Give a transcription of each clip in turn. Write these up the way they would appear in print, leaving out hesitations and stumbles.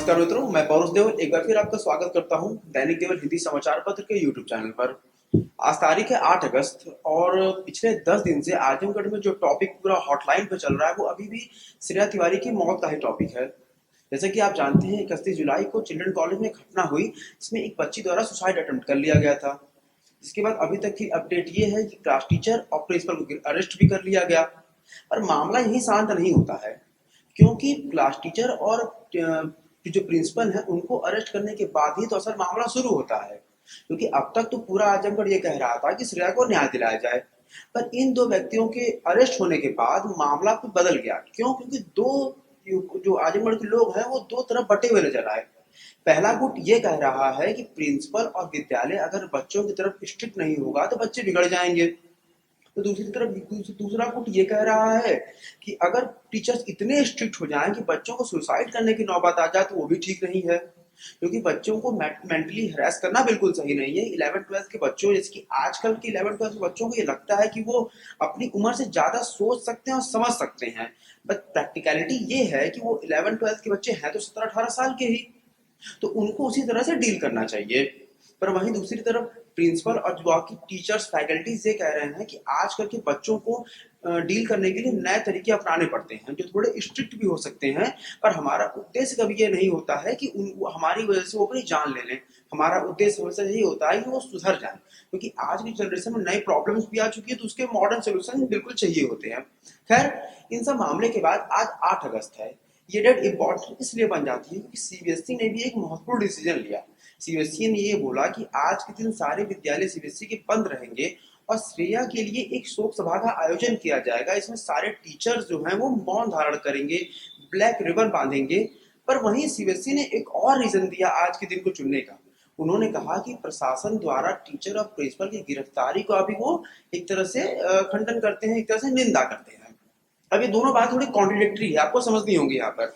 नमस्कार मित्रों, मैं पौरुष देव एक बार फिर आपका स्वागत करता हूं दैनिक देवल हिंदी समाचार पत्र के यूट्यूब चैनल पर। आज तारीख है 8 अगस्त और पिछले 10 दिन से आजमगढ़ में जो टॉपिक पूरा हॉटलाइन पे चल रहा है वो अभी भी श्रेया तिवारी की मौत का ही टॉपिक है। जैसे कि आप जानते हैं 31 जुलाई को चिल्ड्रन कॉलेज में घटना हुई जिसमें एक बच्ची द्वारा सुसाइड अटेम्प्ट कर लिया गया था। जिसके बाद अभी तक की अपडेट ये है कि क्लास टीचर और प्रिंसिपल को अरेस्ट भी कर लिया गया। पर मामला यही शांत नहीं होता है क्योंकि क्लास टीचर और जो प्रिंसिपल है उनको अरेस्ट करने के बाद ही तो असल मामला शुरू होता है। क्योंकि अब तक तो पूरा आजमगढ़ ये कह रहा था कि श्रेया को न्याय दिलाया जाए, पर इन दो व्यक्तियों के अरेस्ट होने के बाद मामला कुछ बदल गया। क्यों? क्योंकि दो जो आजमगढ़ के लोग हैं वो दो तरफ बटे हुए नजर आए। पहला गुट ये कह रहा है कि प्रिंसिपल और विद्यालय अगर बच्चों की तरफ स्ट्रिक्ट नहीं होगा तो बच्चे बिगड़ जाएंगे। तो दूसरी तरफ दूसरा गुट ये कह रहा है कि अगर टीचर्स इतने स्ट्रिक्ट हो जाएं कि बच्चों को सुसाइड करने की नौबत आ जाए तो वो भी ठीक नहीं है। क्योंकि बच्चों को मेंटली हरास करना बिल्कुल सही नहीं है। 11th-12th के बच्चों, जैसे कि आजकल के 11th-12th के बच्चों को ये लगता है कि वो अपनी उम्र से ज्यादा सोच सकते हैं और समझ सकते हैं, बट प्रैक्टिकलिटी ये है कि वो 11th-12th के बच्चे हैं तो 17-18 साल के ही, तो उनको उसी तरह से डील करना चाहिए। पर वहीं दूसरी तरफ प्रिंसिपल और बाकी टीचर्स फैकल्टीज ये कह रहे हैं कि आजकल के बच्चों को डील करने के लिए नए तरीके अपनाने पड़ते हैं जो थोड़े स्ट्रिक्ट भी हो सकते हैं। पर हमारा उद्देश्य कभी ये नहीं होता है कि हमारी वजह से वो अपनी जान ले लें। हमारा उद्देश्य हमेशा यही होता है कि वो सुधर जाए, क्योंकि आज की जनरेशन में नई प्रॉब्लम्स भी आ चुकी है तो उसके मॉडर्न सोल्यूशन बिल्कुल चाहिए होते हैं। खैर, इन सब मामले के बाद आज 8 अगस्त है। ये डेट इम्पोर्टेंट इसलिए बन जाती है क्योंकि सीबीएसई ने भी एक महत्वपूर्ण डिसीजन लिया। सीबीएसई ने ये बोला कि आज के दिन सारे विद्यालय सीबीएसई के बंद रहेंगे और श्रेया के लिए एक शोक सभा का आयोजन किया जाएगा। इसमें सारे टीचर्स जो हैं वो मौन धारण करेंगे, ब्लैक रिबन बांधेंगे। पर वहीं सीबीएसई ने एक और रीजन दिया आज के दिन को चुनने का। उन्होंने कहा कि प्रशासन द्वारा टीचर और प्रिंसिपल की गिरफ्तारी को अभी वो एक तरह से खंडन करते हैं, एक तरह से निंदा करते हैं। अब ये दोनों बात थोड़ी कॉन्ट्रडिक्टरी है, आपको समझनी होगी यहाँ पर।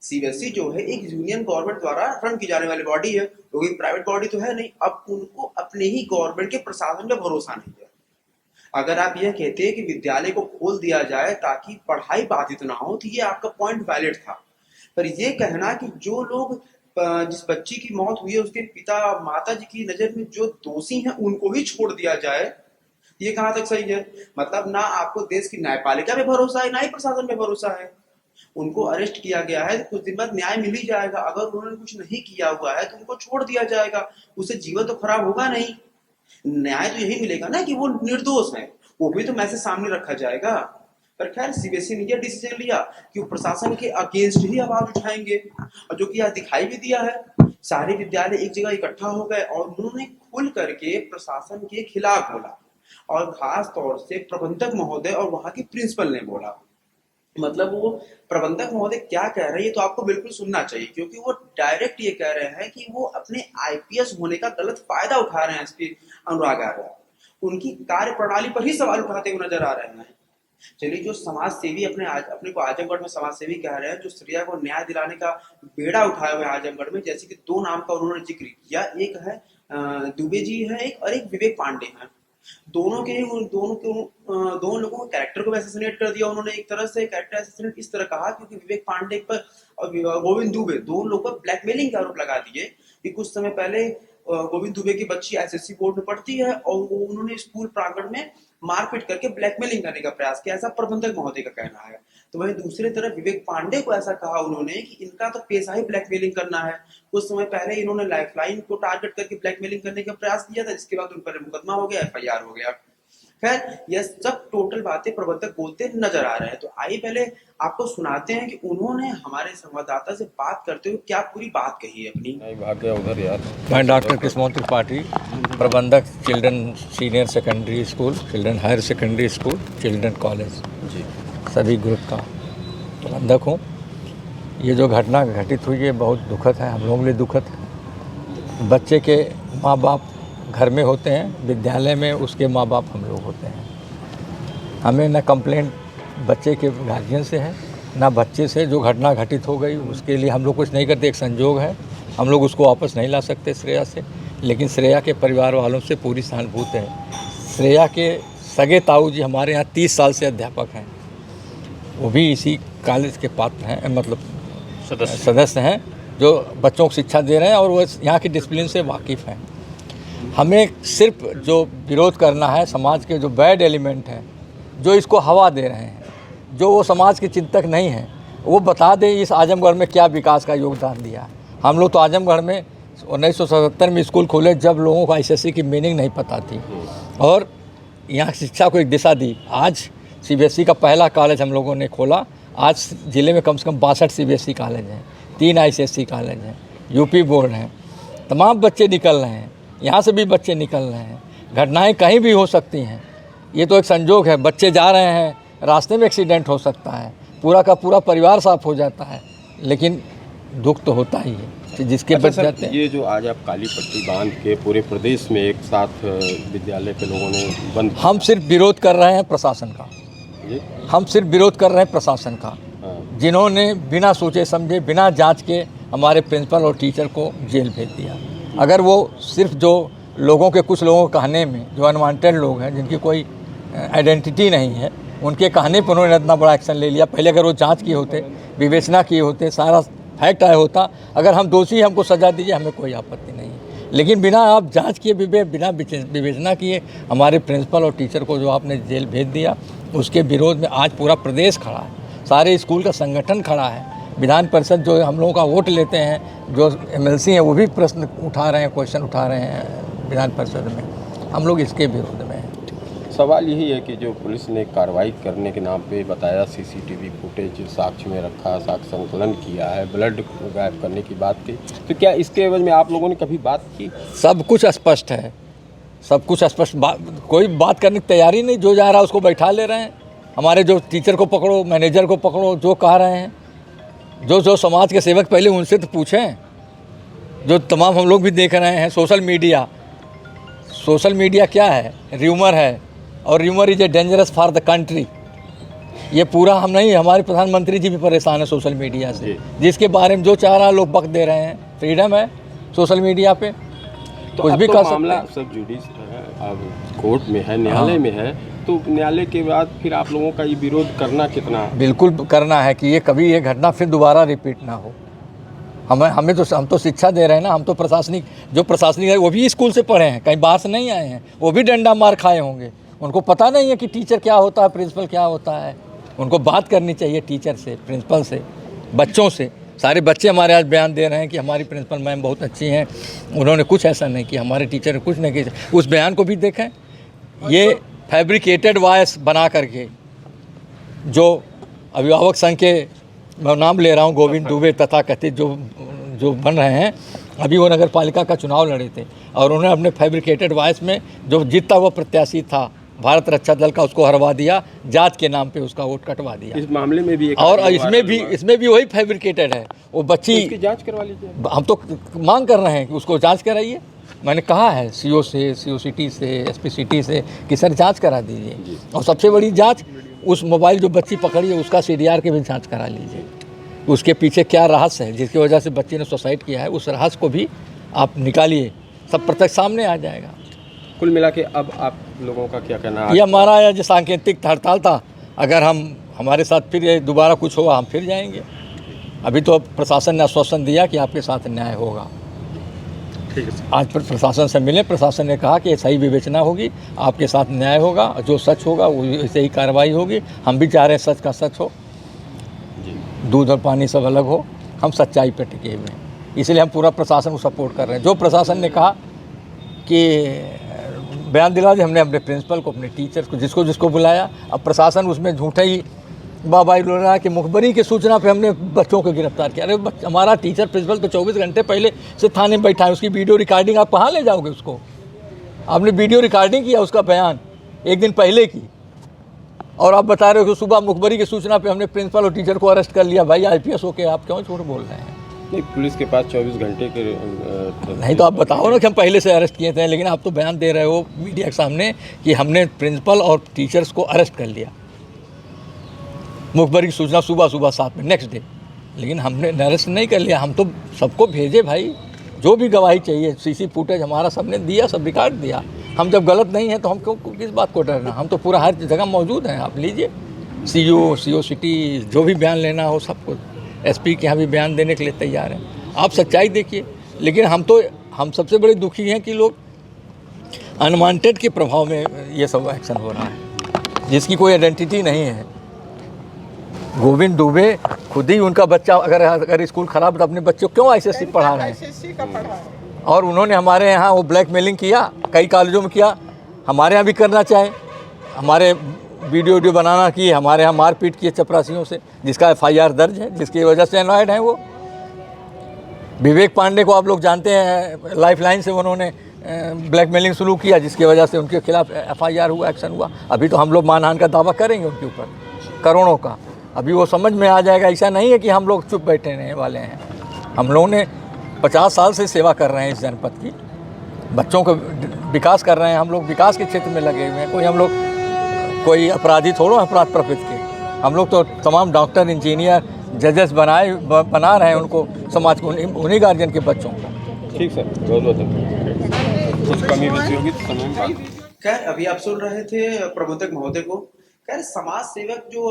सीबीएसई जो है एक यूनियन गवर्नमेंट द्वारा रन की जाने वाली बॉडी है, क्योंकि प्राइवेट बॉडी तो है नहीं। अब उनको अपने ही गवर्नमेंट के प्रशासन पे भरोसा नहीं है। अगर आप यह कहते हैं कि विद्यालय को खोल दिया जाए ताकि पढ़ाई बाधित ना हो तो ये आपका पॉइंट वैलिड था। पर ये कहना कि जो लोग जिस बच्ची की मौत हुई है उसके पिता माता जी की नजर में जो दोषी हैं उनको ही छोड़ दिया जाए, ये कहाँ तक सही है? मतलब ना आपको देश की न्यायपालिका पे भरोसा है ना ही प्रशासन पे भरोसा है। उनको अरेस्ट किया गया है तो कुछ दिन बाद न्याय मिल ही जाएगा। अगर उन्होंने कुछ नहीं किया हुआ है तो उनको छोड़ दिया जाएगा, उससे जीवन तो खराब होगा नहीं। न्याय तो यही मिलेगा ना कि वो निर्दोष है, वो भी तो मैसेज सामने रखा जाएगा। पर खैर, सीबीएसई ने यह डिसीजन लिया कि वो प्रशासन के अगेंस्ट ही आवाज उठाएंगे, और जो कि आज दिखाई भी दिया है। सारे विद्यालय एक जगह इकट्ठा हो गए और उन्होंने खुल करके प्रशासन के खिलाफ बोला, और खास तौर से प्रबंधक महोदय और वहां की प्रिंसिपल ने बोला। मतलब वो प्रबंधक महोदय क्या कह रहे हैं ये तो आपको बिल्कुल सुनना चाहिए, क्योंकि वो डायरेक्ट ये कह रहे हैं कि वो अपने आईपीएस होने का गलत फायदा उठा रहे हैं। एसपी अनुराग आर्य उनकी कार्य प्रणाली पर ही सवाल उठाते हुए नजर आ रहे हैं। चलिए, जो समाज सेवी अपने को आजमगढ़ में समाज सेवी कह रहे हैं, जो श्रेया को न्याय दिलाने का बेड़ा उठाए हुए आजमगढ़ में, जैसे कि दो नाम का उन्होंने जिक्र किया। एक है दुबे जी है, एक और एक विवेक पांडे हैं। दोनों लोगों को कैरेक्टर को असैसिनेट कर दिया उन्होंने। एक तरह से कैरेक्टर असैसिनेट इस तरह कहा क्योंकि विवेक पांडे पर और गोविंद दुबे दोनों लोगों पर ब्लैकमेलिंग का आरोप लगा दिए कि कुछ समय पहले गोविंद दुबे की बच्ची एसएससी बोर्ड में पढ़ती है और वो उन्होंने स्कूल प्रांगण में मारपीट करके ब्लैकमेलिंग करने का प्रयास किया, ऐसा प्रबंधक महोदय का कहना है। तो वहीं दूसरी तरफ विवेक पांडे को ऐसा कहा उन्होंने कि इनका तो पेशा ही ब्लैकमेलिंग करना है। कुछ समय पहले इन्होंने लाइफलाइन को टारगेट करके ब्लैकमेलिंग करने का प्रयास किया था, जिसके बाद उन पर मुकदमा हो गया, एफआईआर हो गया। खैर, यह सब टोटल बातें प्रबंधक बोलते नजर आ रहे हैं। तो आइए पहले आपको सुनाते हैं कि उन्होंने हमारे संवाददाता से बात करते हुए क्या पूरी बात कही है अपनी। भाग गया उधर यार। मैं डॉक्टर कृष्णमोहन त्रिपाठी, प्रबंधक children senior secondary school, children higher secondary school, children college ji सभी ग्रुप का प्रबंधक हूँ। ये जो घटना घटित हुई है बहुत दुखद है, हम लोगों के लिए दुखद है। बच्चे के माँ बाप घर में होते हैं, विद्यालय में उसके माँ बाप हम लोग होते हैं। हमें न कंप्लेंट बच्चे के गार्जियन से है ना बच्चे से। जो घटना घटित हो गई उसके लिए हम लोग कुछ नहीं करते, एक संजोग है, हम लोग उसको वापस नहीं ला सकते श्रेया से। लेकिन श्रेया के परिवार वालों से पूरी सहानुभूति है। श्रेया के सगे ताऊ जी हमारे यहाँ 30 साल से अध्यापक हैं, वो भी इसी कॉलेज के पात्र हैं, मतलब सदस्य हैं। जो बच्चों को शिक्षा दे रहे हैं और वो यहाँ की डिसिप्लिन से वाकिफ़ हैं। हमें सिर्फ जो विरोध करना है समाज के जो बैड एलिमेंट हैं, जो इसको हवा दे रहे हैं, जो वो समाज के चिंतक नहीं हैं, वो बता दें इस आजमगढ़ में क्या विकास का योगदान दिया। हम लोग तो आजमगढ़ में 1977 में स्कूल खोले जब लोगों को आईसीएसई की मीनिंग नहीं पता थी और यहाँ शिक्षा को एक दिशा दी। आज सीबीएसई का पहला कॉलेज हम लोगों ने खोला। आज ज़िले में कम से कम 62 सीबीएसई कॉलेज हैं, 3 आईसीएसई कॉलेज हैं, यूपी बोर्ड हैं। तमाम बच्चे निकल रहे हैं, यहाँ से भी बच्चे निकल रहे हैं। घटनाएं कहीं भी हो सकती हैं, ये तो एक संजोग है। बच्चे जा रहे हैं, रास्ते में एक्सीडेंट हो सकता है, पूरा का पूरा परिवार साफ हो जाता है, लेकिन दुख तो होता ही है कि जिसके बच जाते हैं। ये जो आज आप काली पट्टी बांध के पूरे प्रदेश में एक साथ विद्यालय के लोगों ने बंद, हम सिर्फ विरोध कर रहे हैं प्रशासन का। जी? हम सिर्फ विरोध कर रहे हैं प्रशासन का, हाँ। जिन्होंने बिना सोचे समझे, बिना जांच के हमारे प्रिंसिपल और टीचर को जेल भेज दिया। अगर वो सिर्फ जो लोगों के, कुछ लोगों के कहने में, जो अनवांटेड लोग हैं जिनकी कोई आइडेंटिटी नहीं है, उनके कहने पर उन्होंने इतना बड़ा एक्शन ले लिया। पहले अगर वो जांच किए होते, विवेचना किए होते, सारा फैक्ट आया होता, अगर हम दोषी, हमको सज़ा दीजिए, हमें कोई आपत्ति नहीं है। लेकिन बिना आप जांच किए, बिना विवेचना किए हमारे प्रिंसिपल और टीचर को जो आपने जेल भेज दिया, उसके विरोध में आज पूरा प्रदेश खड़ा है, सारे स्कूल का संगठन खड़ा है। विधान परिषद जो हम लोगों का वोट लेते हैं, जो एमएलसी हैं, वो भी प्रश्न उठा रहे हैं, क्वेश्चन उठा रहे हैं विधान परिषद में। हम लोग इसके विरोध में हैं। सवाल यही है कि जो पुलिस ने कार्रवाई करने के नाम पे बताया, सीसीटीवी फुटेज साक्ष्य में रखा, साक्ष्य संकलन किया है, ब्लड गायब करने की बात की, तो क्या इसके एवज में आप लोगों ने कभी बात की? सब कुछ स्पष्ट है, सब कुछ स्पष्ट, कोई बात करने की तैयारी नहीं। जो जा रहा है उसको बैठा ले रहे हैं। हमारे जो टीचर को पकड़ो, मैनेजर को पकड़ो, जो कह रहे हैं, जो समाज के सेवक, पहले उनसे तो पूछें। जो तमाम हम लोग भी देख रहे हैं, सोशल मीडिया क्या है? र्यूमर है, और rumour is a dangerous for the country. ये पूरा हम नहीं, हमारे प्रधानमंत्री जी भी परेशान है सोशल मीडिया से, जिसके बारे में जो चाह रहा लोग बक दे रहे हैं। फ्रीडम है सोशल मीडिया पे, तो कुछ भी तो कर सकते मामला हैं। सब जुडिस है, अब कोर्ट में है, न्यायालय में है, तो न्यायालय के बाद फिर आप लोगों का ये विरोध करना कितना? बिल्कुल करना है कि ये कभी ये घटना फिर दोबारा रिपीट ना हो। हम तो शिक्षा दे रहे हैं ना। हम तो प्रशासनिक है, वो भी स्कूल से पढ़े हैं, कहीं बाहर से नहीं आए हैं। वो भी डंडा मार खाए होंगे, उनको पता नहीं है कि टीचर क्या होता है, प्रिंसिपल क्या होता है। उनको बात करनी चाहिए टीचर से, प्रिंसिपल से, बच्चों से। सारे बच्चे हमारे आज बयान दे रहे हैं कि हमारी प्रिंसिपल मैम बहुत अच्छी हैं, उन्होंने कुछ ऐसा नहीं किया, हमारे टीचर ने कुछ नहीं किया। उस बयान को भी देखें। ये फैब्रिकेटेड वॉइस बना करके जो अभिभावक संघ के, मैं नाम ले रहा हूँ, गोविंद दुबे तथा कथित जो बन रहे हैं, अभी वो नगर पालिका का चुनाव लड़े थे और उन्होंने अपने फैब्रिकेटेड वॉइस में जो जीता हुआ प्रत्याशी था भारत रक्षा दल का, उसको हरवा दिया, जात के नाम पे उसका वोट कटवा दिया। इस मामले में भी और इसमें भी वही फैब्रिकेटेड है। वो बच्ची, इसकी जांच करवा लीजिए। हम तो मांग कर रहे हैं कि उसको जांच कराइए। मैंने कहा है सीओ से, सीओसीटी से, एसपीसीटी से कि सर जांच करा दीजिए। और सबसे बड़ी जांच, उस मोबाइल जो बच्ची पकड़ी है उसका सीडीआर के भी जांच करा लीजिए। उसके पीछे क्या रहस्य है जिसकी वजह से बच्ची ने सुसाइड किया है, उस रहस्य को भी आप निकालिए, सब प्रत्यक्ष सामने आ जाएगा। कुल मिला के अब आप लोगों का क्या कहना है? ये हमारा जो सांकेतिक हड़ताल था, अगर हमारे साथ फिर ये दोबारा कुछ होगा, हम फिर जाएंगे। अभी तो प्रशासन ने आश्वासन दिया कि आपके साथ न्याय होगा। ठीक है। आज प्रशासन से मिले, प्रशासन ने कहा कि सही विवेचना होगी, आपके साथ न्याय होगा, जो सच होगा वो ऐसे ही कार्रवाई होगी। हम भी चाह रहे हैं सच का सच हो, दूध और पानी सब अलग हो, हम सच्चाई पर टिके हुए हैं, इसलिए हम पूरा प्रशासन को सपोर्ट कर रहे हैं। जो प्रशासन ने कहा कि बयान दिला दिया, हमने अपने प्रिंसिपल को, अपने टीचर को, जिसको जिसको बुलाया। अब प्रशासन उसमें झूठे ही बाबा बोल रहा है कि मुखबरी की सूचना पे हमने बच्चों को गिरफ्तार किया। अरे हमारा टीचर प्रिंसिपल तो 24 घंटे पहले से थाने में बैठा है, उसकी वीडियो रिकॉर्डिंग आप कहाँ ले जाओगे उसको? आपने वीडियो रिकॉर्डिंग किया उसका बयान एक दिन पहले की, और आप बता रहे हो कि सुबह मुखबरी की सूचना पे हमने प्रिंसिपल और टीचर को अरेस्ट कर लिया। भाई IPS होके आप क्यों झूठ बोल रहे हैं? नहीं, पुलिस के पास 24 घंटे के नहीं तो आप बताओ ना कि हम पहले से अरेस्ट किए थे, लेकिन आप तो बयान दे रहे हो मीडिया के सामने कि हमने प्रिंसिपल और टीचर्स को अरेस्ट कर लिया, मुखबरी की सूचना सुबह 7 में नेक्स्ट डे, लेकिन हमने अरेस्ट नहीं कर लिया। हम तो सबको भेजे भाई, जो भी गवाही चाहिए, CC फुटेज हमारा सबने दिया, सब रिकॉर्ड दिया। हम जब गलत नहीं है तो हम क्यों, किस बात को डरना? हम तो पूरा हर जगह मौजूद हैं, आप लीजिए। CO, COCT जो भी बयान लेना हो सब कुछ, SP के यहाँ भी बयान देने के लिए तैयार हैं। आप सच्चाई देखिए। लेकिन हम सबसे बड़े दुखी हैं कि लोग अनवांटेड के प्रभाव में ये सब एक्शन हो रहा है, जिसकी कोई आइडेंटिटी नहीं है। गोविंद दुबे खुद ही उनका बच्चा अगर स्कूल खराब तो अपने बच्चों को क्यों ICSE पढ़ा रहे हैं? और उन्होंने हमारे यहाँ वो ब्लैकमेलिंग किया, कई कॉलेजों में किया, हमारे यहाँ भी करना चाहे। हमारे वीडियो बनाना की, हमारे यहाँ मारपीट की चपरासियों से, जिसका FIR दर्ज है, जिसकी वजह से अनॉयड हैं वो। विवेक पांडे को आप लोग जानते हैं, लाइफलाइन से उन्होंने ब्लैकमेलिंग शुरू किया, जिसकी वजह से उनके खिलाफ FIR हुआ, एक्शन हुआ। अभी तो हम लोग मानहानि का दावा करेंगे उनके ऊपर करोड़ों का। अभी वो समझ में आ जाएगा। ऐसा नहीं है कि हम लोग चुप बैठे रहने वाले हैं। हम लोगों ने 50 साल से सेवा कर रहे हैं इस जनपद की, बच्चों को विकास कर रहे हैं। हम लोग विकास के क्षेत्र में लगे हुए हैं। हम लोग कोई अपराधी थोड़ा अपराध प्रवृत्ति के। हम लोग तो तमाम डॉक्टर, इंजीनियर, जजेस बना रहे हैं उनको, समाज को, उन्हीं गार्जियन के बच्चों को। ठीक सर, बहुत बहुत धन्यवाद। कुछ कमी बेसी होगी तो समय में बात। खैर, अभी आप सुन रहे थे प्रबंधक महोदय को। खैर, समाज सेवक जो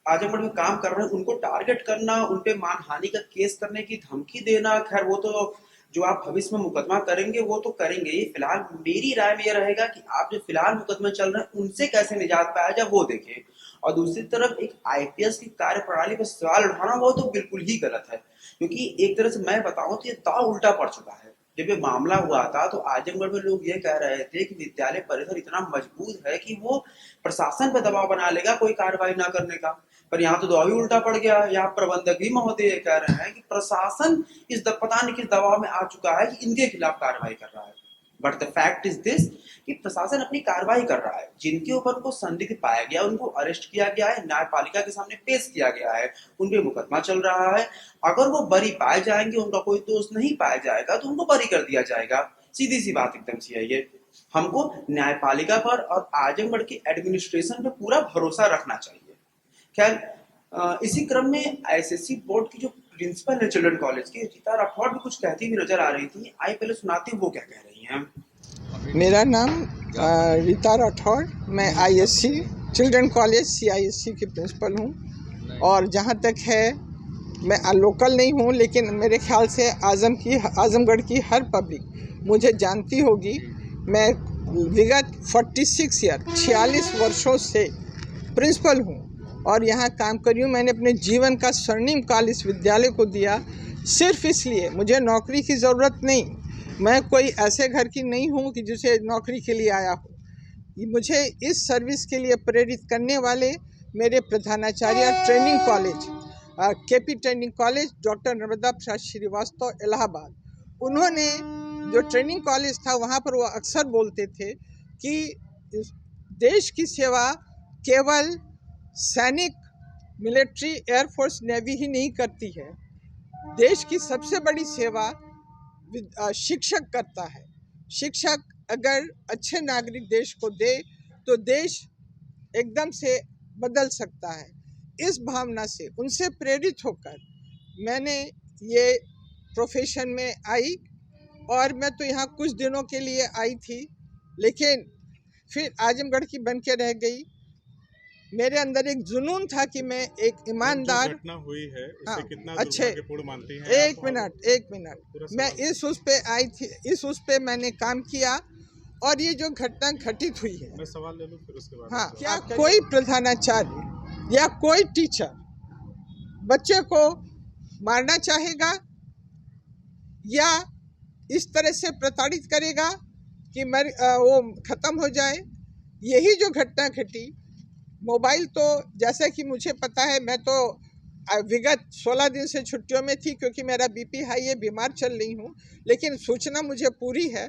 आजमगढ़ में काम कर रहे हैं उनको टारगेट करना, उनपे मानहानि का केस करने की धमकी देना, खैर वो तो जो आप भविष्य में मुकदमा करेंगे वो तो करेंगे ही। फिलहाल मेरी राय में यह रहेगा कि आप जो फिलहाल मुकदमे चल रहे हैं उनसे कैसे निजात पाया जाए वो देखें। और दूसरी तरफ एक IPS की कार्यप्रणाली पर सवाल उठाना वो तो बिल्कुल ही गलत है, क्योंकि एक तरह से मैं बताऊं तो ये दांव उल्टा पड़ चुका है। जब ये मामला हुआ था तो आजमगढ़ में लोग ये कह रहे थे कि विद्यालय परिसर इतना मजबूत है कि वो प्रशासन पर दबाव बना लेगा कोई कार्रवाई ना करने का। पर यहाँ तो दाव ही उल्टा पड़ गया। यहाँ प्रबंधक भी महोदय ये कह रहे हैं कि प्रशासन इस पता नहीं किस दबाव में आ चुका है कि इनके खिलाफ कार्रवाई कर रहा है। But the fact is this कि प्रशासन अपनी कार्रवाई कर रहा है। जिनके ऊपर को संदिग्ध पाया गया उनको अरेस्ट किया गया है, न्यायपालिका के सामने पेश किया गया है, उन पे मुकदमा चल रहा है। अगर वो बरी पाए जाएंगे, उनका कोई दोष नहीं पाया जाएगा तो उनको बरी कर दिया जाएगा। सीधी सी बात एकदम सी है ये। हमको न्यायपालिका पर और आजमगढ़ की एडमिनिस्ट्रेशन पे पूरा भरोसा रखना चाहिए। खैर, इसी क्रम में ICSE बोर्ड की जो प्रिंसिपल है चिल्ड्रन कॉलेज की, रीता राठौड़ भी कुछ कहती हुई नजर आ रही थी। आइए पहले सुनाती हूँ वो क्या कह रही हैं। मेरा नाम रीता राठौड़, मैं ISC चिल्ड्रन कॉलेज CISC की प्रिंसिपल हूँ। और जहाँ तक है, मैं लोकल नहीं हूँ, लेकिन मेरे ख्याल से आजमगढ़ की हर पब्लिक मुझे जानती होगी। मैं विगत 46 वर्षों से प्रिंसिपल हूँ और यहाँ काम कर रही हूँ। मैंने अपने जीवन का स्वर्णिम काल इस विद्यालय को दिया, सिर्फ इसलिए। मुझे नौकरी की ज़रूरत नहीं, मैं कोई ऐसे घर की नहीं हूँ कि जिसे नौकरी के लिए आया हूँ। मुझे इस सर्विस के लिए प्रेरित करने वाले मेरे प्रधानाचार्य training college, KP training college, doctor Narmada Prasad Srivastava, Allahabad, उन्होंने जो ट्रेनिंग कॉलेज था वहाँ पर वो अक्सर बोलते थे कि देश की सेवा केवल सैनिक, मिलिट्री, एयरफोर्स, नेवी ही नहीं करती है। देश की सबसे बड़ी सेवा शिक्षक करता है। शिक्षक अगर अच्छे नागरिक देश को दे तो देश एकदम से बदल सकता है। इस भावना से, उनसे प्रेरित होकर मैंने ये प्रोफेशन में आई। और मैं तो यहाँ कुछ दिनों के लिए आई थी, लेकिन फिर आजमगढ़ की बन के रह गई। मेरे अंदर एक जुनून था कि मैं एक ईमानदार, घटना हुई है उसे हाँ, कितना अच्छे, दुर्भाग्यपूर्ण मानती हैं? एक मिनट, मैं इस उस पे आई थी, इस उस पे मैंने काम किया। और ये जो घटना घटित हुई है, मैं सवाल ले लूं फिर उसके बाद। हाँ, क्या कोई प्रधानाचार्य या कोई टीचर बच्चे को मारना चाहेगा या इस तरह से प्रताड़ित करेगा कि वो खत्म हो जाए? यही जो घटना घटी, मोबाइल तो जैसे कि मुझे पता है, मैं तो विगत 16 दिन से छुट्टियों में थी क्योंकि मेरा BP हाई है, बीमार चल रही हूँ, लेकिन सूचना मुझे पूरी है।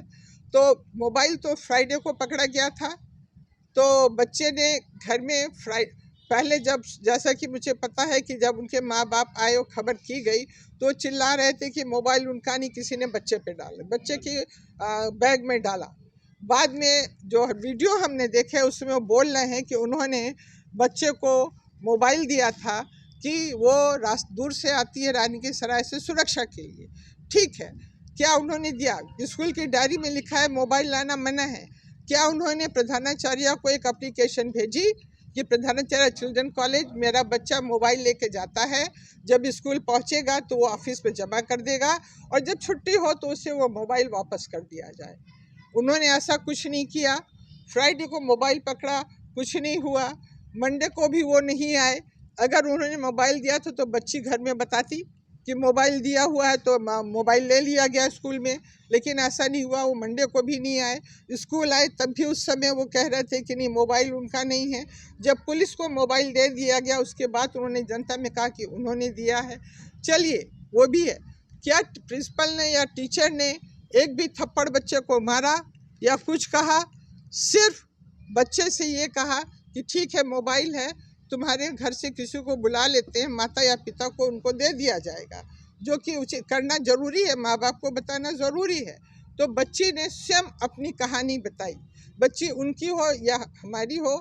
तो मोबाइल तो फ्राइडे को पकड़ा गया था। तो बच्चे ने घर में पहले, जब जैसा कि मुझे पता है कि जब उनके माँ बाप आए और खबर की गई तो चिल्ला रहे थे कि मोबाइल उनका नहीं, किसी ने बच्चे पे डाला, बच्चे की बैग में डाला। बाद में जो वीडियो हमने देखे उसमें वो बोल रहे हैं कि उन्होंने बच्चे को मोबाइल दिया था कि वो दूर से आती है रानी की सराय से सुरक्षा के लिए। ठीक है, क्या उन्होंने दिया? स्कूल की डायरी में लिखा है मोबाइल लाना मना है। क्या उन्होंने प्रधानाचार्य को एक एप्लीकेशन भेजी कि प्रधानाचार्य चिल्ड्रन कॉलेज मेरा बच्चा मोबाइल लेके जाता है, जब स्कूल पहुंचेगा तो वो ऑफिस में जमा कर देगा और जब छुट्टी हो तो उसे वो मोबाइल वापस कर दिया जाए। उन्होंने ऐसा कुछ नहीं किया। फ्राइडे को मोबाइल पकड़ा, कुछ नहीं हुआ। मंडे को भी वो नहीं आए। अगर उन्होंने मोबाइल दिया तो बच्ची घर में बताती कि मोबाइल दिया हुआ है, तो मोबाइल ले लिया गया स्कूल में, लेकिन ऐसा नहीं हुआ। वो मंडे को भी नहीं आए। स्कूल आए तब भी उस समय वो कह रहे थे कि नहीं, मोबाइल उनका नहीं है। जब पुलिस को मोबाइल दे दिया गया उसके बाद उन्होंने जनता में कहा कि उन्होंने दिया है। चलिए, वो भी है। क्या प्रिंसिपल ने या टीचर ने एक भी थप्पड़ बच्चे को मारा या कुछ कहा? सिर्फ बच्चे से ये कहा कि ठीक है, मोबाइल है, तुम्हारे घर से किसी को बुला लेते हैं, माता या पिता को उनको दे दिया जाएगा, जो कि उचित करना जरूरी है, माँ बाप को बताना ज़रूरी है। तो बच्ची ने स्वयं अपनी कहानी बताई। बच्ची उनकी हो या हमारी हो,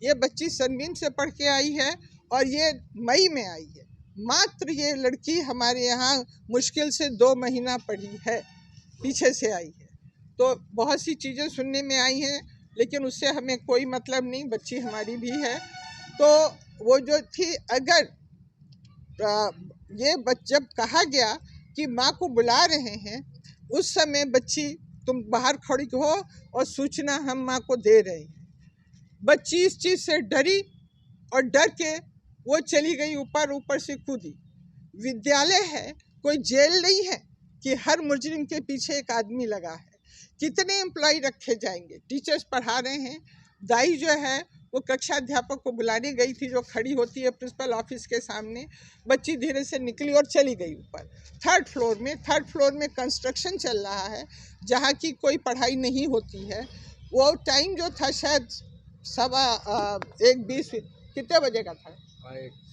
ये बच्ची सनबीन से पढ़ के आई है और ये मई में आई है। मात्र ये लड़की हमारे यहाँ मुश्किल से 2 महीना पढ़ी है, पीछे से आई है। तो बहुत सी चीज़ें सुनने में आई हैं, लेकिन उससे हमें कोई मतलब नहीं, बच्ची हमारी भी है। तो वो जो थी, अगर ये जब कहा गया कि माँ को बुला रहे हैं, उस समय बच्ची तुम बाहर खड़ी हो और सूचना हम माँ को दे रहे हैं। बच्ची इस चीज़ से डरी और डर के वो चली गई, ऊपर से कूदी। विद्यालय है, कोई जेल नहीं है कि हर मुजरिम के पीछे एक आदमी लगा है। कितने एम्प्लॉय रखे जाएंगे? टीचर्स पढ़ा रहे हैं। दाई जो है वो कक्षा अध्यापक को बुलाने गई थी, जो खड़ी होती है प्रिंसिपल ऑफिस के सामने। बच्ची धीरे से निकली और चली गई ऊपर। थर्ड फ्लोर में कंस्ट्रक्शन चल रहा है, जहाँ की कोई पढ़ाई नहीं होती है। वो टाइम जो था शायद 1:20 कितने बजे का था?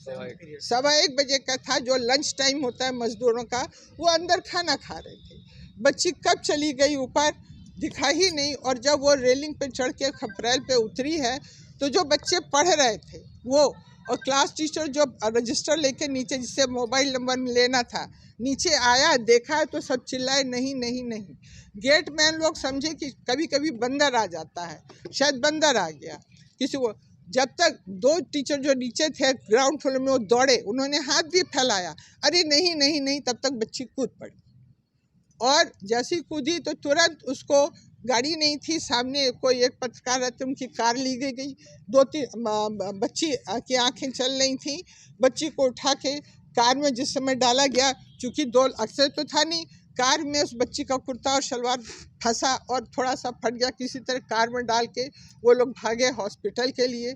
1:15 बजे का था, जो लंच टाइम होता है मजदूरों का। वो अंदर खाना खा रहे थे। बच्ची कब चली गई ऊपर दिखा ही नहीं। और जब वो रेलिंग पे चढ़ के खपरेल पे उतरी है, तो जो बच्चे पढ़ रहे थे वो और क्लास टीचर जो रजिस्टर लेके नीचे, जिससे मोबाइल नंबर लेना था, नीचे आया, देखा है तो सब चिल्लाए नहीं नहीं नहीं। गेट मैन लोग समझे कि कभी कभी बंदर आ जाता है, शायद बंदर आ गया किसी को। जब तक 2 टीचर जो नीचे थे ग्राउंड फ्लोर में, वो दौड़े, उन्होंने हाथ भी फैलाया, अरे नहीं नहीं नहीं, तब तक बच्ची कूद पड़ी। और जैसी कूदी तो तुरंत उसको, गाड़ी नहीं थी, सामने कोई एक पत्रकार रहते, उनकी कार ली गई। 2-3 बच्ची की आंखें चल रही थी। बच्ची को उठा के कार में जिस समय डाला गया, चूँकि 2 अक्सर तो था नहीं, कार में उस बच्ची का कुर्ता और शलवार फंसा और थोड़ा सा फट गया। किसी तरह कार में डाल के वो लोग भागे हॉस्पिटल के लिए।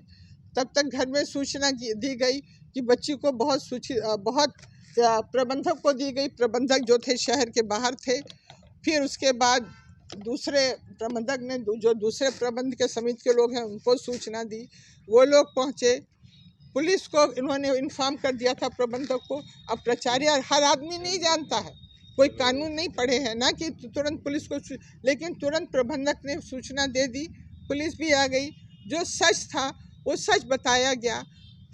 तब तक घर में सूचना दी गई कि बच्ची को बहुत प्रबंधक को दी गई। प्रबंधक जो थे शहर के बाहर थे। फिर उसके बाद दूसरे प्रबंधक ने, जो दूसरे प्रबंध के समिति के लोग हैं, उनको सूचना दी। वो लोग पहुँचे, पुलिस को इन्होंने इन्फॉर्म कर दिया था प्रबंधक को। अब प्राचार्य हर आदमी नहीं जानता है, कोई कानून नहीं पढ़े हैं ना कि तुरंत पुलिस को, लेकिन तुरंत प्रबंधक ने सूचना दे दी। पुलिस भी आ गई। जो सच था वो सच बताया गया।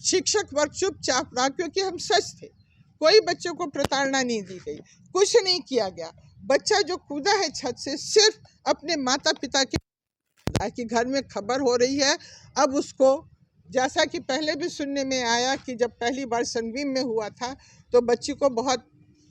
शिक्षक वर्ग चुपचाप रहा, क्योंकि हम सच थे। कोई बच्चों को प्रताड़ना नहीं दी गई, कुछ नहीं किया गया। बच्चा जो कूदा है छत से, सिर्फ अपने माता पिता के घर में खबर हो रही है। अब उसको, जैसा कि पहले भी सुनने में आया कि जब पहली बार सनबीम में हुआ था तो बच्ची को बहुत,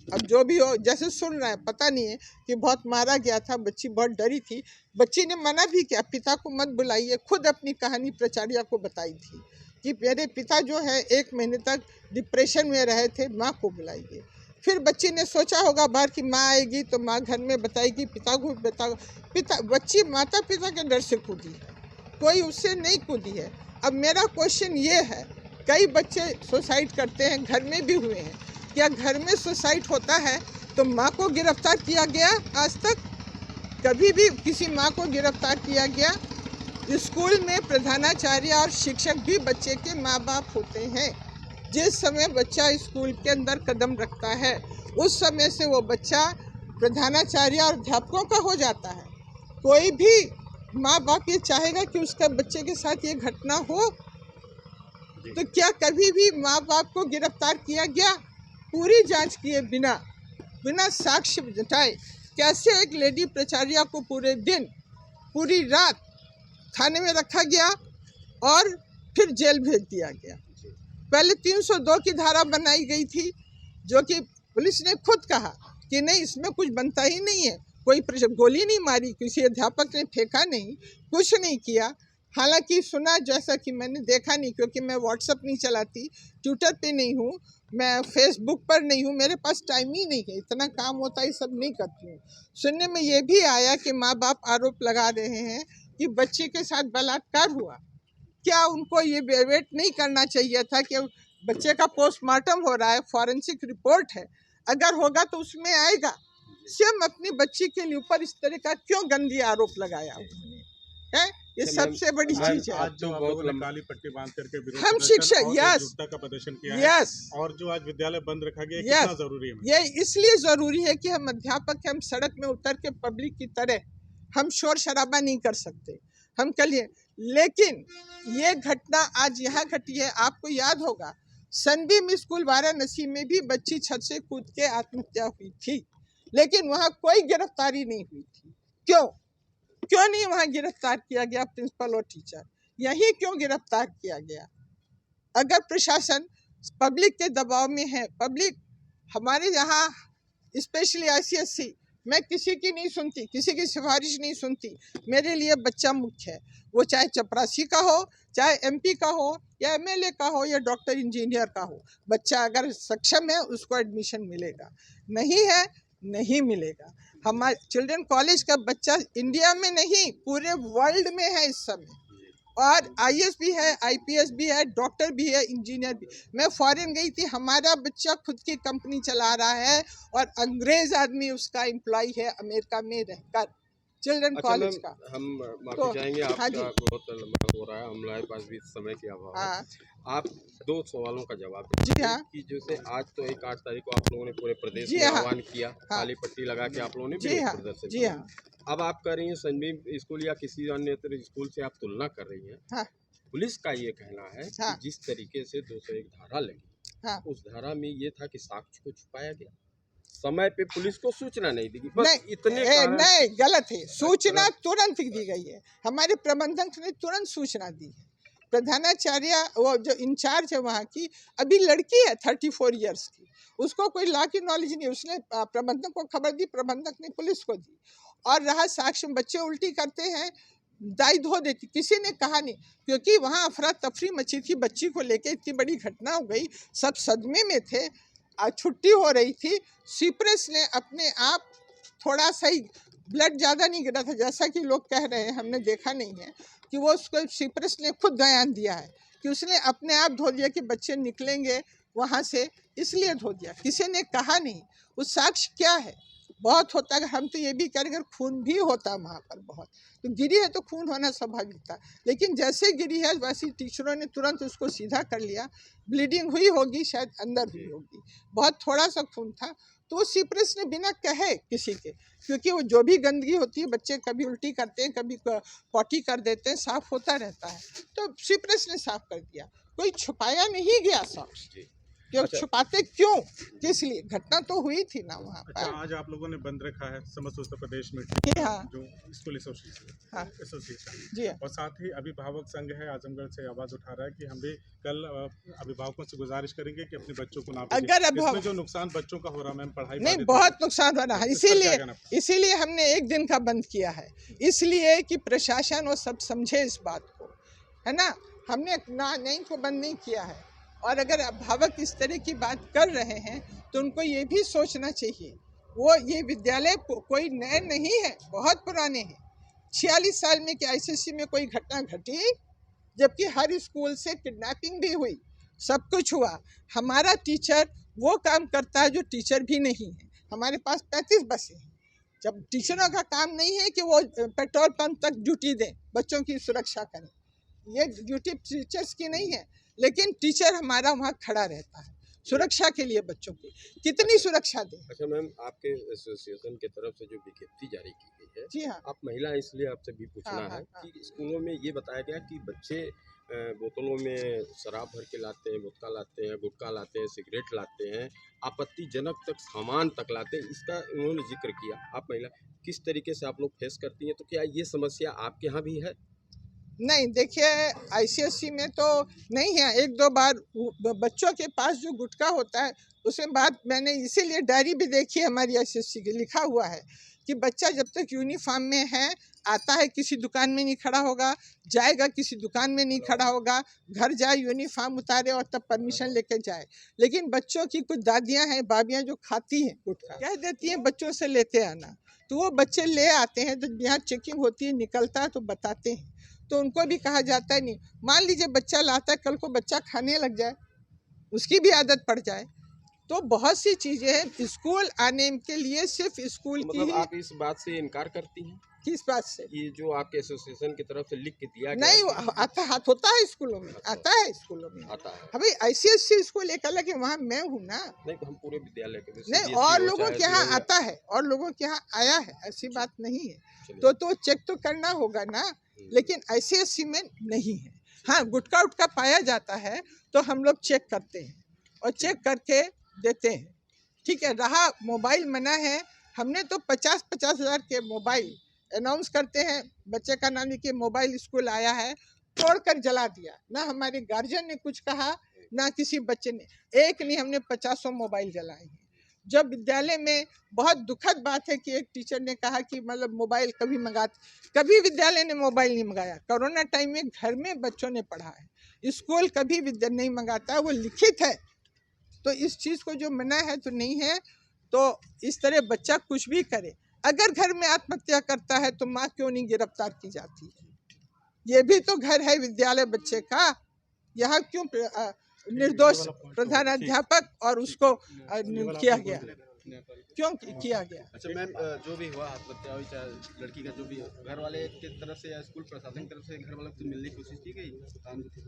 अब जो भी हो, जैसे सुन रहा है पता नहीं है कि बहुत मारा गया था। बच्ची बहुत डरी थी। बच्ची ने मना भी किया, पिता को मत बुलाइए। खुद अपनी कहानी प्राचार्य को बताई थी कि मेरे पिता जो है 1 महीने तक डिप्रेशन में रहे थे, माँ को बुलाइए। फिर बच्ची ने सोचा होगा बाहर कि माँ आएगी तो माँ घर में बताएगी, पिता को बताओ। बच्ची माता पिता के डर से कूदी है, कोई उससे नहीं कूदी है। अब मेरा क्वेश्चन ये है, कई बच्चे सुसाइड करते हैं, घर में भी हुए हैं। क्या घर में सुसाइड होता है तो माँ को गिरफ्तार किया गया? आज तक कभी भी किसी माँ को गिरफ्तार किया गया? स्कूल में प्रधानाचार्य और शिक्षक भी बच्चे के माँ बाप होते हैं। जिस समय बच्चा स्कूल के अंदर कदम रखता है, उस समय से वो बच्चा प्रधानाचार्य और अध्यापकों का हो जाता है। कोई भी माँ बाप ये चाहेगा कि उसका बच्चे के साथ ये घटना हो? तो क्या कभी भी माँ बाप को गिरफ्तार किया गया? पूरी जांच किए बिना साक्ष्य जुटाए कैसे एक लेडी प्राचार्य को पूरे दिन, पूरी रात थाने में रखा गया और फिर जेल भेज दिया गया। पहले 302 की धारा बनाई गई थी, जो कि पुलिस ने खुद कहा कि नहीं, इसमें कुछ बनता ही नहीं है। कोई गोली नहीं मारी, किसी अध्यापक ने फेंका नहीं, कुछ नहीं किया। हालांकि सुना, जैसा कि मैंने देखा नहीं, क्योंकि मैं व्हाट्सएप नहीं चलाती, ट्विटर पे नहीं हूँ, मैं फेसबुक पर नहीं हूँ, मेरे पास टाइम ही नहीं है, इतना काम होता है, ये सब नहीं करती हूँ। सुनने में ये भी आया कि माँ बाप आरोप लगा रहे हैं कि बच्चे के साथ बलात्कार हुआ। क्या उनको ये वेट नहीं करना चाहिए था कि बच्चे का पोस्टमार्टम हो रहा है, फॉरेंसिक रिपोर्ट है, अगर होगा तो उसमें आएगा। स्वयं अपनी बच्ची के ऊपर इस तरह का क्यों गंदी आरोप लगाया उन्होंने, है? ये सबसे बड़ी चीज है। आज जो आप लोगों ने काली पट्टी बांध करके विरोध हम प्रदर्शन शिक्षक, और यस, एकजुटता का प्रदर्शन किया यस, है, और जो आज विद्यालय बंद रखा गया, यस, कितना जरूरी है? ये इसलिए जरूरी है कि हम अध्यापक हैं, हम सड़क में उतर के पब्लिक की तरह हम शोर शराबा नहीं कर सकते, हम करिए। लेकिन ये घटना आज यहाँ घटी है। आपको याद होगा, सनबीम स्कूल वाराणसी में भी बच्ची छत से कूद के आत्महत्या हुई थी, लेकिन वहाँ कोई गिरफ्तारी नहीं हुई थी। क्यों नहीं वहाँ गिरफ्तार किया गया प्रिंसिपल और टीचर? यही क्यों गिरफ्तार किया गया? अगर प्रशासन पब्लिक के दबाव में है, पब्लिक हमारे यहाँ स्पेशली ICSC, मैं किसी की नहीं सुनती, किसी की सिफारिश नहीं सुनती। मेरे लिए बच्चा मुख्य है, वो चाहे चपरासी का हो, चाहे MP का हो, या MLA का हो, या डॉक्टर इंजीनियर का हो। बच्चा अगर सक्षम है उसको एडमिशन मिलेगा, नहीं है नहीं मिलेगा। हमारे चिल्ड्रन कॉलेज का बच्चा इंडिया में नहीं, पूरे वर्ल्ड में है इस समय, और IAS भी है, IPS भी है, डॉक्टर भी है, इंजीनियर भी। मैं फॉरेन गई थी, हमारा बच्चा खुद की कंपनी चला रहा है और अंग्रेज आदमी उसका एम्प्लॉय है अमेरिका में रहकर, चिल्ड्रन कॉलेज का। हम माफी तो चाहेंगे, हाँ जी, आपका बहुत लंबा हो रहा है, हमारे पास भी समय की अभाव है। हाँ आप 2 सवालों का जवाब जी, दीजिए हाँ कि जैसे आज तो 8 तारीख को आप लोगों ने पूरे प्रदेश जी, में हाँ आह्वान किया, हाँ काली पट्टी लगा के आप लोगों ने जी, विरोध हाँ प्रदर्शन जी, किया। हाँ अब आप कह रही हैं सनबीम स्कूल या किसी अन्य स्कूल से आप तुलना कर रही हैं। हाँ पुलिस का ये कहना है कि हाँ जिस तरीके से 201 धारा लगी, हाँ। उस धारा में ये था कि साक्ष्य को छुपाया गया, समय पे पुलिस को सूचना नहीं दी गई, बस नहीं, इतने कारण। नहीं, गलत है। सूचना तुरंत दी गई है, हमारे प्रबंधक ने तुरंत सूचना दी है। प्रधानाचार्य, वो जो इंचार्ज है वहाँ की, अभी लड़की है 34 इयर्स की, उसको कोई लॉ की नॉलेज नहीं, उसने प्रबंधक को खबर दी, प्रबंधक ने पुलिस को दी। और रहा साक्ष्य, बच्चे उल्टी करते हैं, दाई धो देती, किसी ने कहा नहीं, क्योंकि वहाँ अफरा तफरी मची थी, बच्ची को लेके इतनी बड़ी घटना हो गई, सब सदमे में थे। आज छुट्टी हो रही थी, सीप्रेस ने अपने आप थोड़ा सा ही, ब्लड ज़्यादा नहीं गिरा था जैसा कि लोग कह रहे हैं, हमने देखा नहीं है, कि वो उसको सीप्रेस ने खुद बयान दिया है कि उसने अपने आप धो दिया कि बच्चे निकलेंगे वहाँ से, इसलिए धो दिया, किसी ने कहा नहीं। उस साक्ष्य क्या है? बहुत होता है, हम तो ये भी कह रहे अगर खून भी होता वहाँ पर बहुत, तो गिरी है तो खून होना स्वाभाविक था, लेकिन जैसे गिरी है वैसे टीचरों ने तुरंत उसको सीधा कर लिया। ब्लीडिंग हुई होगी, शायद अंदर हुई होगी, बहुत थोड़ा सा खून था, तो सीप्रेस ने बिना कहे किसी के, क्योंकि वो जो भी गंदगी होती है, बच्चे कभी उल्टी करते हैं, कभी पॉटी कर देते हैं, साफ होता रहता है, तो सीप्रेस ने साफ कर दिया, कोई छुपाया नहीं गया साक्ष्य। क्यों छुपाते, क्यों, किस लिए? घटना तो हुई थी ना वहाँ पर। अच्छा, आज आप लोगों ने बंद रखा है समस्त उत्तर प्रदेश में जी हाँ, जो स्कूल एसोसिएशन हाँ जी हाँ। और साथ ही अभिभावक संघ है आजमगढ़ से आवाज उठा रहा है कि हम भी कल अभिभावकों से गुजारिश करेंगे कि अपने बच्चों को ना भेजें। अगर इसमें जो नुकसान बच्चों का हो रहा है मैम, पढ़ाई नहीं, बाधित बहुत नुकसान हो रहा है, इस पर क्या कहना इसीलिए हमने 1 दिन का बंद किया है, इसलिए कि प्रशासन वो सब समझे इस बात को, है ना। हमने नहीं को बंद नहीं किया है, और अगर अभिभावक इस तरह की बात कर रहे हैं तो उनको ये भी सोचना चाहिए, वो ये विद्यालय कोई नए नहीं है, बहुत पुराने हैं। 46 साल में कि ICSC में कोई घटना घटी, जबकि हर स्कूल से किडनैपिंग भी हुई, सब कुछ हुआ। हमारा टीचर वो काम करता है जो टीचर भी नहीं है। हमारे पास 35 बसें हैं। जब टीचरों का काम नहीं है कि वो पेट्रोल पंप तक ड्यूटी दें, बच्चों की सुरक्षा करें, ये ड्यूटी टीचर्स की नहीं है, लेकिन टीचर हमारा वहाँ खड़ा रहता है सुरक्षा के लिए, बच्चों की कितनी सुरक्षा दें। अच्छा मैम, आपके एसोसिएशन की तरफ से जो विज्ञप्ति जारी की गई है, जी हाँ, आप महिला इसलिए आपसे भी पूछना हाँ, है हाँ, कि स्कूलों में ये बताया गया कि बच्चे बोतलों में शराब भर के लाते हैं, वोदका लाते हैं, गुटखा लाते हैं, सिगरेट लाते हैं, आपत्तिजनक तक सामान तक लाते हैं, इसका उन्होंने जिक्र किया। आप महिला किस तरीके से आप लोग फेस करती हैं, तो क्या ये समस्या आपके यहाँ भी है? नहीं, देखिए आईसीएसई में तो नहीं है। एक दो बार बच्चों के पास जो गुटखा होता है उसमें बात मैंने इसीलिए डायरी भी देखी है हमारी आईसीएसई की, लिखा हुआ है कि बच्चा जब तक यूनिफॉर्म में है, आता है किसी दुकान में नहीं खड़ा होगा, जाएगा किसी दुकान में नहीं खड़ा होगा, घर जाए यूनिफॉर्म उतारे और तब परमिशन लेके जाए। लेकिन बच्चों की कुछ दादियाँ हैं, भाभियाँ जो खाती हैं गुटखा, कह देती हैं बच्चों से लेते आना, तो वो बच्चे ले आते हैं, तो यहाँ चेकिंग होती है, निकलता है तो बताते हैं, तो उनको भी कहा जाता है नहीं। मान लीजिए बच्चा लाता है, कल को बच्चा खाने लग जाए, उसकी भी आदत पड़ जाए, तो बहुत सी चीज़ें हैं। स्कूल आने के लिए सिर्फ स्कूल की मतलब ही, आप इस बात से इनकार करती हैं? किस बात से? ये जो आपके एसोसिएशन की तरफ से लिख के दिया गया नहीं, है, आता हाथ होता है स्कूलों में, आता है स्कूलों में। आता है। अभी आईसीएसई स्कूल एक अलग है, वहाँ मैं हूँ ना। नहीं, हम पूरे विद्यालय के नहीं, CBSE और हो, लोगों चाहे के यहाँ CISE, आता है, और लोगों के यहाँ आया है, ऐसी बात नहीं है। चलिए। तो चेक तो करना होगा ना, लेकिन आईसीएसई में नहीं है। हाँ, गुटखा उटका पाया जाता है तो हम लोग चेक करते हैं और चेक करके देते हैं। ठीक है, रहा मोबाइल मना है, हमने तो 50-50 हज़ार के मोबाइल अनाउंस करते हैं, बच्चे का नाम लिखिए मोबाइल स्कूल आया है, तोड़कर जला दिया। ना हमारे गार्जियन ने कुछ कहा, ना किसी बच्चे ने, एक नहीं, हमने 50 मोबाइल जलाए हैं। जब विद्यालय में बहुत दुखद बात है कि एक टीचर ने कहा कि मतलब मोबाइल कभी विद्यालय ने मोबाइल नहीं मंगाया। कोरोना टाइम में घर में बच्चों ने पढ़ा है, स्कूल कभी विद्यालय नहीं मंगाता है, वो लिखित है। तो इस चीज़ को जो मना है तो नहीं है, तो इस तरह बच्चा कुछ भी करे, अगर घर में आत्महत्या करता है तो माँ क्यों नहीं गिरफ्तार की जाती है? ये भी तो घर है विद्यालय बच्चे का, यहाँ क्यों निर्दोष प्रधानाध्यापक और उसको किया गया, क्यों किया गया? अच्छा मैम, जो भी हुआ आत्महत्या हुई, चाहे लड़की का जो भी, घर वाले की तरफ से या स्कूल प्रशासन की तरफ से घर वालों से मिलने की कोशिश की गई?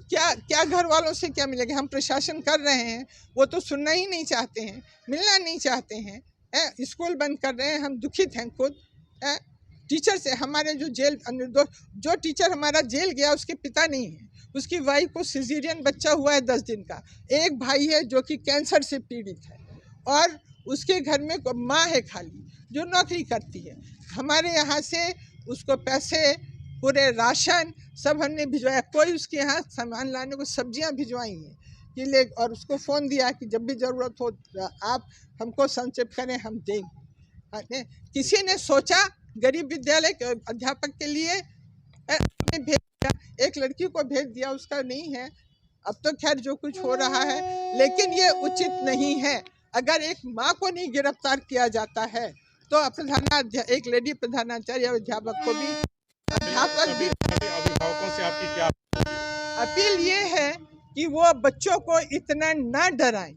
क्या घर वालों से क्या मिलेगा? हम प्रशासन कर रहे हैं, वो तो सुनना ही नहीं चाहते हैं, मिलना नहीं चाहते हैं, स्कूल बंद कर रहे हैं। हम दुखित हैं खुद। टीचर से हमारे जो जेल निर्दोष, जो टीचर हमारा जेल गया उसके पिता नहीं है, उसकी वाइफ को सिजेरियन बच्चा हुआ है 10 दिन का, एक भाई है जो कि कैंसर से पीड़ित है, और उसके घर में माँ है खाली जो नौकरी करती है। हमारे यहाँ से उसको पैसे, पूरे राशन सब हमने भिजवाया, कोई उसके यहाँ सामान लाने को, सब्जियाँ भिजवाई हैं कि ले, और उसको फ़ोन दिया कि जब भी ज़रूरत हो आप हमको संक्षेप करें, हम देंगे। किसी ने सोचा गरीब विद्यालय के अध्यापक के लिए भेज दिया, एक लड़की को भेज दिया, उसका नहीं है। अब तो खैर जो कुछ हो रहा है, लेकिन ये उचित नहीं है। अगर एक माँ को नहीं गिरफ्तार किया जाता है तो एक लेडी प्रधानाचार्य या अध्यापक को भी, अध्यापक भी। अभिभावकों से आपकी क्या अपील ये है कि वो बच्चों को इतना ना डराएं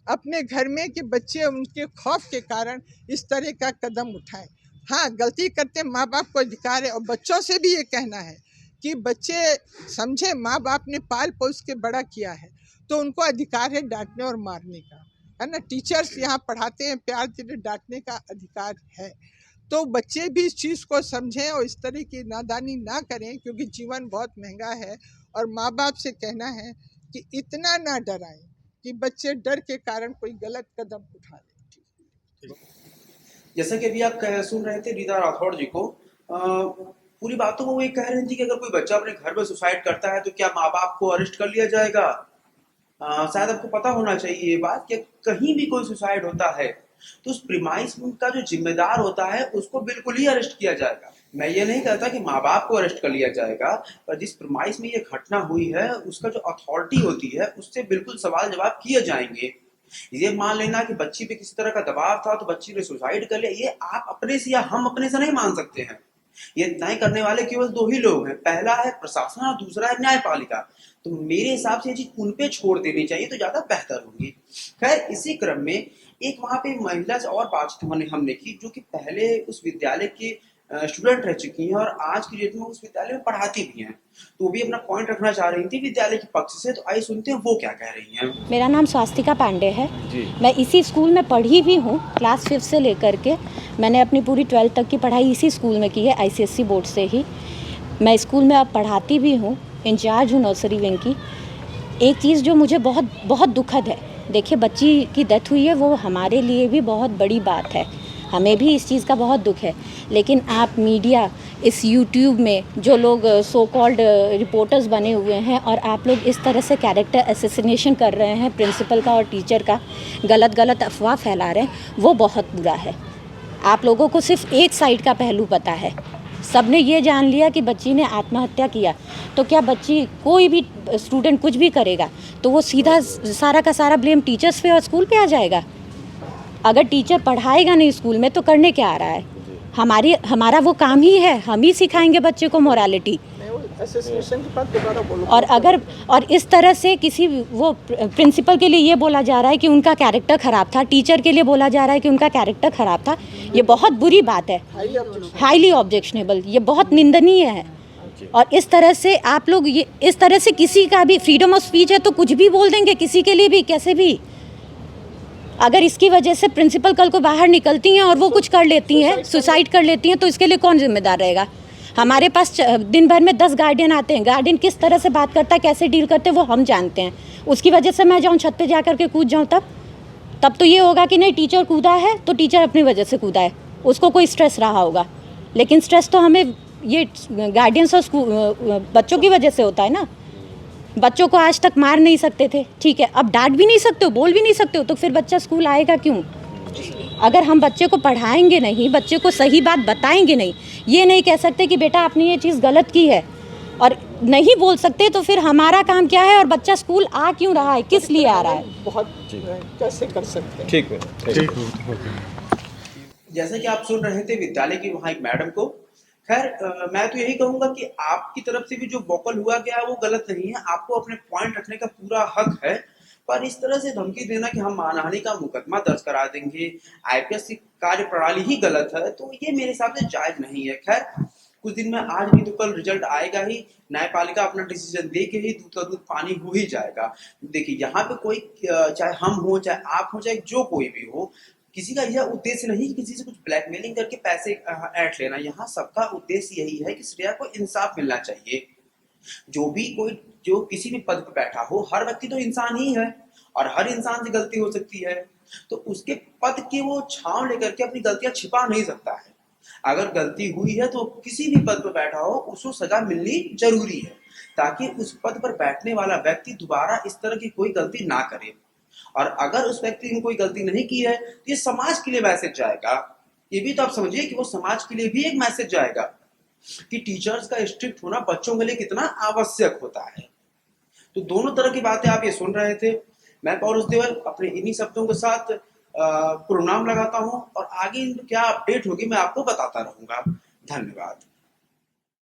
अपने घर में कि बच्चे उनके खौफ के कारण इस तरह का कदम उठाएं। हाँ, गलती करते माँ बाप को अधिकार है, और बच्चों से भी ये कहना है कि बच्चे समझे माँ बाप ने पाल पोस के बड़ा किया है, तो उनको अधिकार है डांटने और मारने का, है ना। टीचर्स यहाँ पढ़ाते हैं, प्यार से डांटने का अधिकार है। तो बच्चे भी इस चीज़ को समझें और इस तरह की नादानी ना करें, क्योंकि जीवन बहुत महंगा है। और माँ बाप से कहना है कि इतना ना डराएं कि बच्चे डर के कारण कोई गलत कदम उठा लें। जैसा कि अभी आप सुन रहे थे रीता राठौड़ जी को, पूरी बातों में वो ये कह रही थी कि अगर कोई बच्चा अपने घर में सुसाइड करता है तो क्या माँ बाप को अरेस्ट कर लिया जाएगा? शायद आपको पता होना चाहिए ये बात कि कहीं भी कोई सुसाइड होता है तो उस प्रीमाइस का जो जिम्मेदार होता है उसको बिल्कुल ही अरेस्ट किया जाएगा। मैं ये नहीं कहता कि माँ बाप को अरेस्ट कर लिया जाएगा, पर जिस प्रीमाइस में ये घटना हुई है उसका जो अथॉरिटी होती है उससे बिल्कुल सवाल जवाब किए जाएंगे। ये मान लेना कि बच्ची पे किसी तरह का दबाव था तो बच्ची ने सुसाइड कर लिया, ये आप अपने से या हम अपने से नहीं मान सकते हैं। ये तय करने वाले केवल दो ही लोग हैं, पहला है प्रशासन और दूसरा है न्यायपालिका। तो मेरे हिसाब से ये चीज उन पे छोड़ देनी चाहिए तो ज्यादा बेहतर होगी। खैर, इसी क्रम में एक वहां पे महिला से और बातचीत हमने की जो कि पहले उस विद्यालय की स्टूडेंट रह चुकी हैं और आज की डेट में उस विद्यालय में पढ़ाती भी हैं, तो वो भी अपना पॉइंट रखना चाह रही थी विद्यालय के पक्ष से। तो आइए सुनते हैं वो क्या कह रही हैं। मेरा नाम स्वास्तिका पांडे है जी। मैं इसी स्कूल में पढ़ी भी हूँ, क्लास 5 से लेकर के मैंने अपनी पूरी 12th तक की पढ़ाई इसी स्कूल में की है, आईसीएसई बोर्ड से ही। मैं स्कूल में अब पढ़ाती भी हूँ, इंचार्ज हूँ नर्सरी विंग की। एक चीज़ जो मुझे बहुत बहुत दुखद है, देखिए बच्ची की डेथ हुई है, वो हमारे लिए भी बहुत बड़ी बात है, हमें भी इस चीज़ का बहुत दुख है, लेकिन आप मीडिया इस यूट्यूब में जो लोग सो कॉल्ड रिपोर्टर्स बने हुए हैं और आप लोग इस तरह से कैरेक्टर असैसिनेशन कर रहे हैं प्रिंसिपल का और टीचर का, गलत अफवाह फैला रहे हैं, वो बहुत बुरा है। आप लोगों को सिर्फ एक साइड का पहलू पता है। सबने ये जान लिया कि बच्ची ने आत्महत्या किया, तो क्या बच्ची, कोई भी स्टूडेंट कुछ भी करेगा तो वो सीधा सारा का सारा ब्लेम टीचर्स पे और स्कूल पे आ जाएगा। अगर टीचर पढ़ाएगा नहीं स्कूल में तो करने क्या आ रहा है? हमारा वो काम ही है, हम ही सिखाएंगे बच्चे को मोरालिटी। एसोसिएशन की बात दोबारा बोलो। और इस तरह से किसी वो प्रिंसिपल के लिए ये बोला जा रहा है कि उनका कैरेक्टर ख़राब था, टीचर के लिए बोला जा रहा है कि उनका कैरेक्टर ख़राब था, ये बहुत बुरी बात है, हाईली ऑब्जेक्शनेबल, ये बहुत निंदनीय है। और इस तरह से आप लोग ये इस तरह से किसी का भी फ्रीडम ऑफ स्पीच है तो कुछ भी बोल देंगे किसी के लिए भी, कैसे भी। अगर इसकी वजह से प्रिंसिपल कल को बाहर निकलती हैं और वो कुछ कर लेती हैं, सुसाइड कर लेती हैं, तो इसके लिए कौन जिम्मेदार रहेगा? हमारे पास दिन भर में 10 गार्डियन आते हैं, गार्डियन किस तरह से बात करता है, कैसे डील करते हैं वो हम जानते हैं। उसकी वजह से मैं जाऊँ छत पे जा कर के कूद जाऊँ, तब तो ये होगा कि नहीं, टीचर कूदा है तो टीचर अपनी वजह से कूदा है, उसको कोई स्ट्रेस रहा होगा। लेकिन स्ट्रेस तो हमें ये गार्डियंस और बच्चों की वजह से होता है ना। बच्चों को आज तक मार नहीं सकते थे, ठीक है, अब डांट भी नहीं सकते हो, बोल भी नहीं सकते हो, तो फिर बच्चा स्कूल आएगा क्यों? अगर हम बच्चे को पढ़ाएंगे नहीं, बच्चे को सही बात बताएंगे नहीं, ये नहीं कह सकते कि बेटा आपने ये चीज़ गलत की है, और नहीं बोल सकते, तो फिर हमारा काम क्या है? और बच्चा स्कूल आ क्यों रहा है, किस लिए आ रहा है? बहुत कैसे कर सकते हैं। ठीक है। जैसे कि आप सुन रहे थे विद्यालय की वहाँ एक मैडम को। खैर मैं तो यही कहूंगा कि आपकी तरफ से भी जो वोकल हुआ गया वो गलत नहीं है, आपको अपने पॉइंट रखने का पूरा हक है, पर इस तरह से धमकी देना कि हम मानहानि का मुकदमा दर्ज करा देंगे, आईपीएस की कार्य प्रणाली ही गलत है, तो ये मेरे हिसाब से जायज नहीं है। खैर कुछ दिन में, आज नहीं तो कल रिजल्ट आएगा ही, न्यायपालिका अपना डिसीजन दे के ही दूध का दूध पानी हो ही जाएगा। देखिए यहाँ पे कोई, चाहे हम हो, चाहे आप हो, चाहे जो कोई भी हो, किसी का यह उद्देश्य नहीं कि किसी से कुछ ब्लैकमेलिंग करके पैसे ऐंठ लेना। यहाँ सबका उद्देश्य यही है कि श्रेया को इंसाफ मिलना चाहिए। जो किसी भी पद पर बैठा हो, हर व्यक्ति तो इंसान ही है और हर इंसान से गलती हो सकती है, तो उसके पद की वो छांव लेकर के अपनी गलतियां छिपा नहीं सकता है। अगर गलती हुई है तो किसी भी पद पर बैठा हो उसको सजा मिलनी जरूरी है, ताकि उस पद पर बैठने वाला व्यक्ति दोबारा इस तरह की कोई गलती ना करे। और अगर उस व्यक्ति ने कोई गलती नहीं की है तो ये समाज के लिए मैसेज जाएगा। ये भी तो आप समझिए कि वो समाज के लिए भी एक मैसेज जाएगा कि टीचर्स का स्ट्रिक्ट होना बच्चों के लिए कितना आवश्यक होता है। तो दोनों तरह की बातें आप ये सुन रहे थे। मैं पौरुष देवर अपने इन्हीं शब्दों के साथ प्रोग्राम लगाता हूं और आगे क्या अपडेट होगी मैं आपको बताता रहूंगा। धन्यवाद।